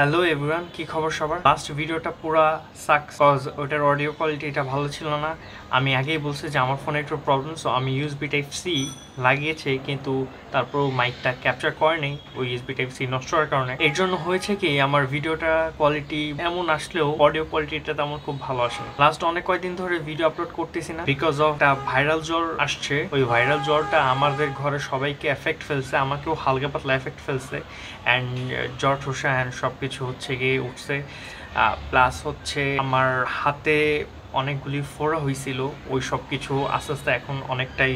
Hello everyone, কি খবর সবার? লাস্ট ভিডিওটা পুরা সাকস কজ ওটার অডিও কোয়ালিটি এটা ভালো ছিল না। আমি আগেই বলছি যে আমার ফোনে একটু প্রবলেম, সো আমি ইউএসবি টাইপ সি লাগিয়েছি, কিন্তু তারপরও মাইকটা ক্যাপচার করেনি ওই ইউএসবি টাইপ সি নষ্ট হওয়ার কারণে। এর জন্য হয়েছে কি, আমার ভিডিওটা কোয়ালিটি এমন আসলেও অডিও কোয়ালিটিটা তেমন খুব ভালো আসে। লাস্ট অনেক কয়েকদিন ধরে ভিডিও আপলোড করতেছি না বিকজ অফ একটা ভাইরাল জ্বর আসছে। ওই ভাইরাল জ্বরটা আমাদের ঘরে সবাইকে এফেক্ট ফেলছে, আমাকেও হালকা পাতলা এফেক্ট ফেলছে। অ্যান্ড জ্বর ঠোসা অ্যান্ড সব কিছু হচ্ছে গিয়ে উঠছে। প্লাস হচ্ছে আমার হাতে অনেকগুলি ফোড়া হয়েছিল, ওই সব কিছু আস্তে আস্তে এখন অনেকটাই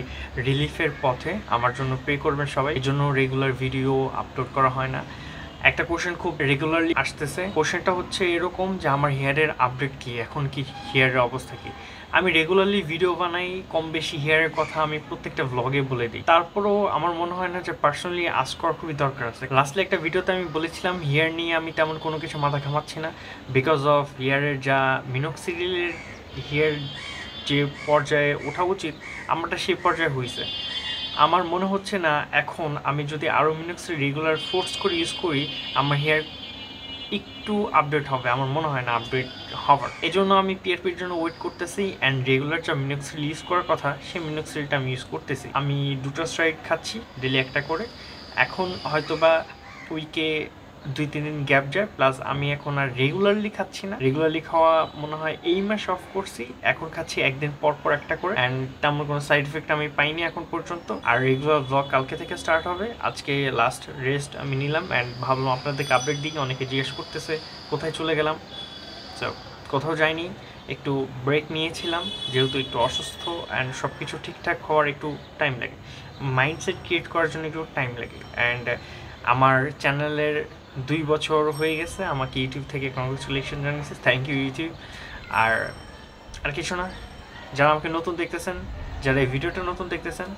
রিলিফের পথে। আমার জন্য প্রে করবেন সবাই। এই জন্য রেগুলার ভিডিও আপলোড করা হয় না। একটা কোশ্চেন খুব রেগুলারলি আসতেছে, কোশ্চেনটা হচ্ছে এরকম যে আমার হেয়ারের আপডেট কি, এখন কি হেয়ারের অবস্থা কি। আমি রেগুলারলি ভিডিও বানাই, কম বেশি হেয়ারের কথা আমি প্রত্যেকটা ভ্লগে বলে দিই, তারপরও আমার মনে হয় না যে পার্সোনালি আজ করার খুবই দরকার আছে। লাস্টলি একটা ভিডিওতে আমি বলেছিলাম হেয়ার নিয়ে আমি তেমন কোনো কিছু মাথা ঘামাচ্ছি না, বিকজ অফ হেয়ারের যা মিনোক্সিডিলের হেয়ার যে পর্যায়ে ওঠা উচিত আমারটা সেই পর্যায়ে হয়েছে। আমার মনে হচ্ছে না এখন আমি যদি আরও মিনোক্সিড রেগুলার ফোর্স করে ইউজ করি আমার হেয়ার একটু আপডেট হবে। আমার মনে হয় না আপডেট হবার। এই জন্য আমি পিআরপির জন্য ওয়েট করতেছি অ্যান্ড রেগুলার যা মিনোক্সিল ইউজ করার কথা সেই মিনোক্সিলটা আমি ইউজ করতেছি। আমি দুটো স্ট্রাইড খাচ্ছি ডেলি একটা করে। এখন হয়তো বা উইকে 2-3 দিন গ্যাপ যায়, প্লাস আমি এখন আর রেগুলারলি খাচ্ছি না। রেগুলারলি খাওয়া মনে হয় এই মাস অফ করছি, এখন খাচ্ছি একদিন পর পর একটা করে। অ্যান্ড তেমন কোনো সাইড এফেক্ট আমি পাইনি এখন পর্যন্ত। আর রেগুলার ব্লগ কালকে থেকে স্টার্ট হবে। আজকে লাস্ট রেস্ট আমি নিলাম অ্যান্ড ভাবলাম আপনাদেরকে আপডেট দিই। অনেকে জিজ্ঞেস করতেছে কোথায় চলে গেলাম। সো কোথাও যাইনি, একটু ব্রেক নিয়েছিলাম যেহেতু একটু অসুস্থ অ্যান্ড সব কিছু ঠিকঠাক হওয়ার একটু টাইম লাগে, মাইন্ডসেট ক্রিয়েট করার জন্য একটু টাইম লাগে। অ্যান্ড আমার চ্যানেলের 2 বছর হয়ে গেছে, আমাকে ইউটিউব থেকে কংগ্রেচুলেশন জানিয়েছে, থ্যাংক ইউ ইউটিউব। আর আর কিছু না, যারা আমাকে নতুন দেখতেছেন, যারা এই ভিডিওটা নতুন দেখতেছেন,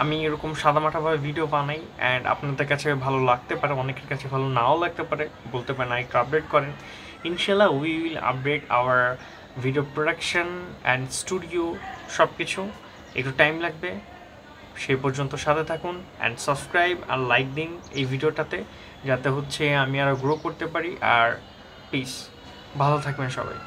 আমি এরকম সাদামাটাভাবে ভিডিও বানাই অ্যান্ড আপনাদের কাছে ভালো লাগতে পারে, অনেকের কাছে ভালো নাও লাগতে পারে, বলতে পারেন একটু আপডেট করেন। ইনশাল্লাহ we will update hour video production and studio, সব কিছু একটু টাইম লাগবে। সেই পর্যন্ত সাথে থাকুন অ্যান্ড সাবস্ক্রাইব আর লাইক দিন এই ভিডিওটাতে, যাতে হচ্ছে আমি আরও গ্রো করতে পারি। আর প্লিজ ভালো থাকবেন সবাই।